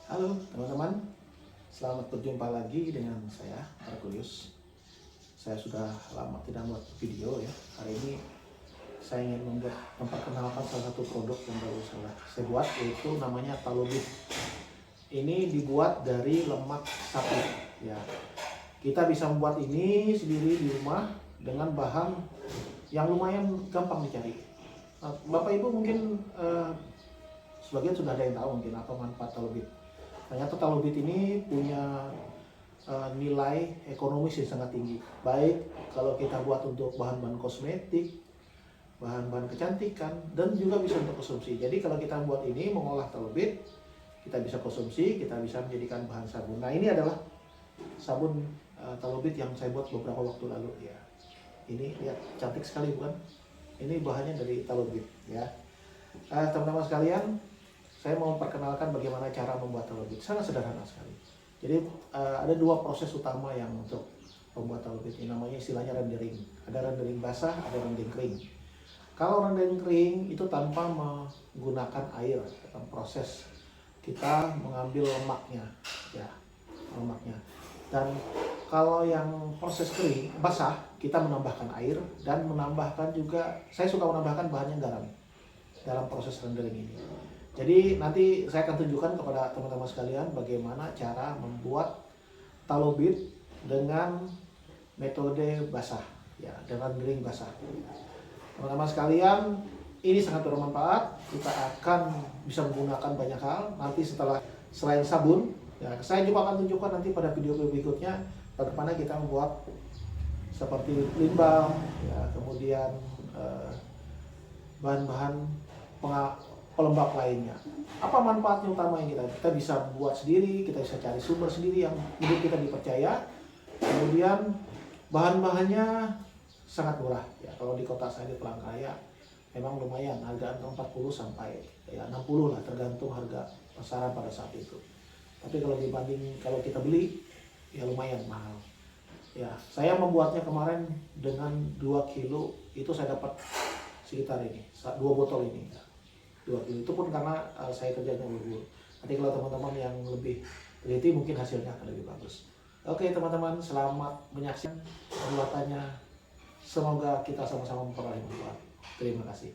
Halo teman-teman, selamat berjumpa lagi dengan saya, Markulius. Saya sudah lama tidak membuat video ya. Hari ini saya ingin memperkenalkan salah satu produk yang baru saya buat, yaitu namanya Talobit. Ini dibuat dari lemak sapi ya. Kita bisa membuat ini sendiri di rumah dengan bahan yang lumayan gampang dicari. Nah, Bapak Ibu mungkin sebagian sudah ada yang tahu mungkin apa manfaat Talobit. Ternyata Talobit ini punya nilai ekonomis yang sangat tinggi. Baik kalau kita buat untuk bahan-bahan kosmetik, bahan-bahan kecantikan, dan juga bisa untuk konsumsi. Jadi kalau kita buat ini mengolah Talobit, kita bisa konsumsi, kita bisa menjadikan bahan sabun. Nah ini adalah sabun Talobit yang saya buat beberapa waktu lalu ya. Ini lihat cantik sekali bukan? Ini bahannya dari Talobit ya. Teman-teman sekalian, saya mau memperkenalkan bagaimana cara membuat Talobit. Sangat sederhana sekali. Jadi ada dua proses utama yang untuk membuat Talobit ini, namanya istilahnya rendering. Ada rendering basah, ada rendering kering. Kalau rendering kering itu tanpa menggunakan air, dalam proses kita mengambil lemaknya, ya lemaknya. Dan kalau yang proses kering basah, kita menambahkan air dan menambahkan juga, saya suka menambahkan bahannya garam dalam proses rendering ini. Jadi nanti saya akan tunjukkan kepada teman-teman sekalian bagaimana cara membuat Talobit dengan metode basah, ya, dengan rendering basah. Teman-teman sekalian, ini sangat bermanfaat. Kita akan bisa menggunakan banyak hal. Nanti selain sabun, ya, saya juga akan tunjukkan nanti pada video berikutnya bagaimana kita membuat seperti lip balm, ya, kemudian bahan-bahan pelembab lainnya. Apa manfaatnya utama yang kita bisa buat sendiri, kita bisa cari sumber sendiri yang menurut kita dipercaya. Kemudian bahan-bahannya sangat murah ya. Kalau di kota saya di Palangkaraya memang lumayan, harga 40 sampai ya 60 lah, tergantung harga pasaran pada saat itu. Tapi kalau dibanding kalau kita beli ya lumayan mahal. Ya, saya membuatnya kemarin dengan 2 kilo itu saya dapat sekitar ini, 2 botol ini. 2 kilo itu pun karena saya kerjanya buru-buru. Nanti kalau teman-teman yang lebih teliti mungkin hasilnya akan lebih bagus. Oke teman-teman, selamat menyaksikan pembuatannya. Semoga kita sama-sama memperoleh manfaat. Terima kasih.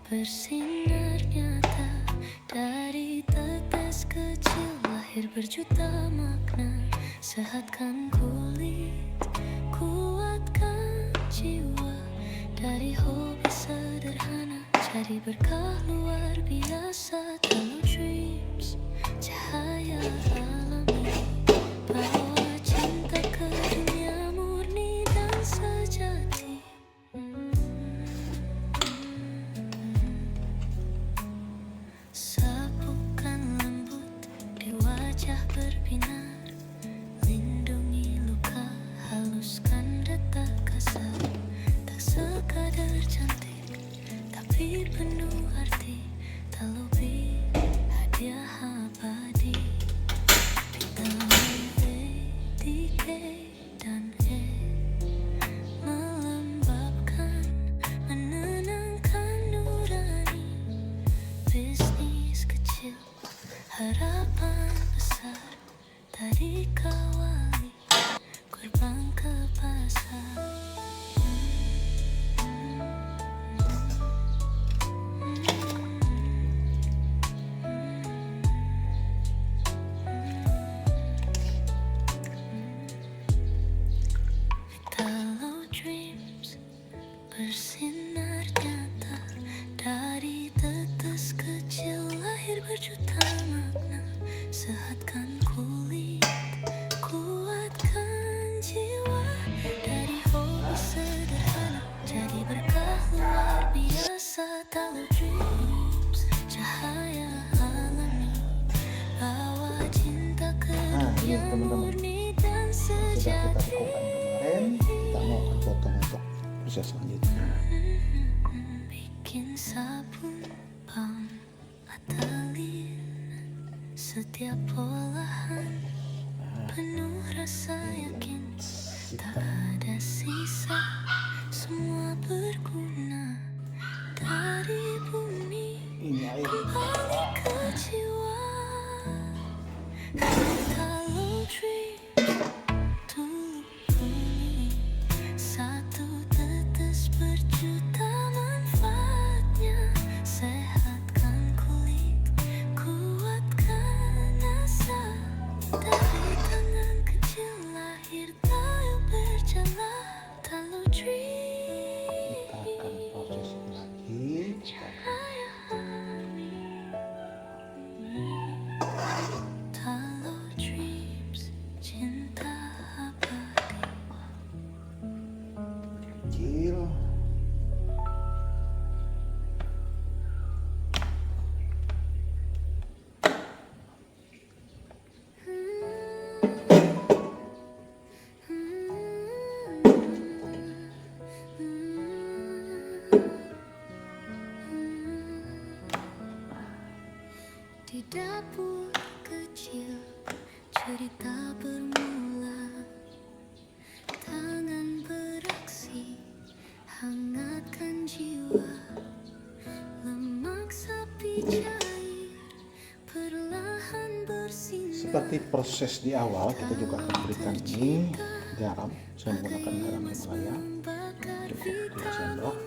Bersinar nyata dari tetes kecil, lahir berjuta makna. Sehatkan kulit, kuatkan jiwa. Dari hobi sederhana, jadi berkah luar biasa. Kalau dreams, cahaya alami, bawa cinta ke dunia murni dan sejati. Sapukan lembut di wajah berbinar, lindungi luka, haluskan detak kasar. Tak sekadar cantik, tapi penuh arti. Talobit, hadiah abadi. Vitamin B, D, K, dan E melembabkan, menenangkan nurani. Bisnis kecil, harapan besar, tadi kawali, gerbang ke pasar. berjuta makna. Sehatkan kulit, kuatkan jiwa. Dari hobi sederhana jadi berkah luar biasa. Tahu dreams, cahaya alami, bawa cinta ke dunia murni dan Sudah kita sejati. lakukan kemarin, kita mau akan potong untuk proses selanjutnya. Bikin sabun pam atalin, setiap olahan penuh rasa yakin. Tak ada sisa, semua berguna. Dari bumi Ini air. kembali ke jiwa. Kalau dream tuluk bumi, satu tetes berjuta manfaatnya. Sehatkan kulit, kuatkan asa. Dari tangan kecil lahir tayo berjalan. Talu dream, Kita akan proses lagi. Talu dreams, cinta abadi. Kecil. Di dapur kecil cerita bermula. Tangan beraksi hangatkan jiwa. Lemak sapi cair perlahan bersinar. Seperti proses di awal, kita juga akan berikan ini garam. Saya menggunakan garam Himalaya, cukup 2 sendok.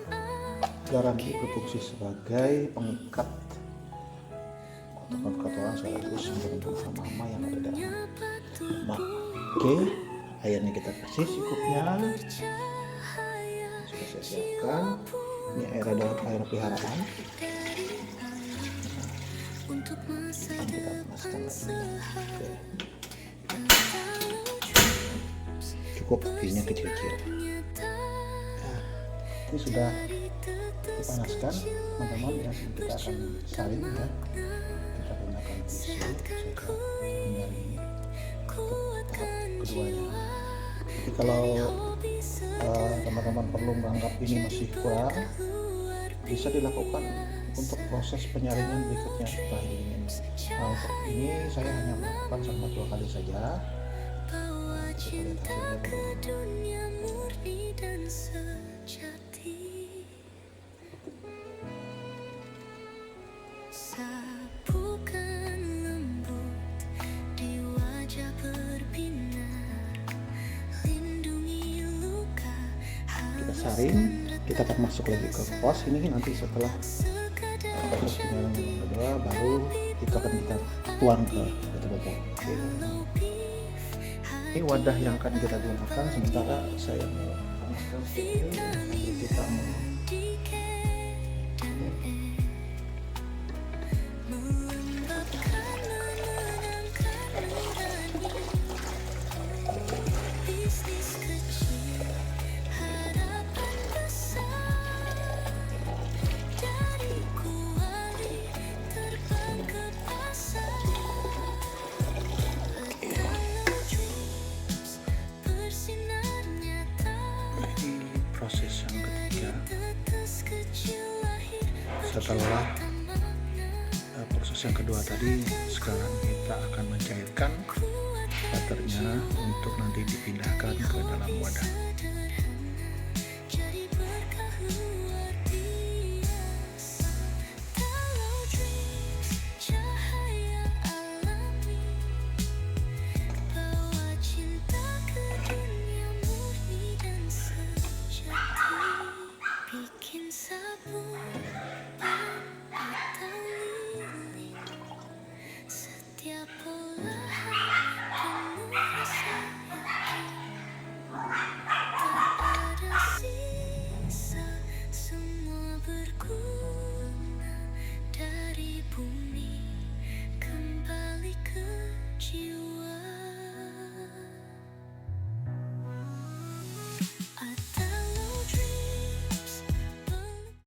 Garam ini berfungsi sebagai pengikat kotoran-kotoran sekaligus membentuk hama-hama yang ada di dalam lemak. Oke, airnya kita kasih secukupnya. Sudah saya siapkan. Ini air adalah air peliharaan. Untuk masa Akan kita panaskan lagi. Oke. Cukup apinya kecil-kecil. Ini sudah dipanaskan, teman-teman. Ya, kita akan saring ya. Kita gunakan tisu sehingga menyaring tahap keduanya. Jadi kalau teman-teman perlu menganggap ini masih kurang, bisa dilakukan untuk proses penyaringan berikutnya setelah ini. Nah, untuk ini saya hanya melakukan selama 2 kali saja. bawa Kita lihat cinta hasilnya ke belum. dunia murni dan sejati. Sapukan lembut di wajah berbinar, lindungi luka Kita halus saring, dan kita akan masuk lagi ke pos ini nanti setelah sekadar proses penyaringan yang kedua, baru itu akan kita tuang ke botol-botol. Oke. Ini wadah yang akan kita gunakan, sementara saya mau panaskan ini sambil kita mau melembabkan, menenangkan nurani. Bisnis kecil, harapan besar. Dari kuali terbang ke pasar. Kalau dreams bersinar nyata. di proses yang ketiga. Tetes kecil lahir Setelah makna. proses yang kedua tadi, sekarang kita akan mencairkan butternya untuk nanti dipindahkan ke dalam wadah.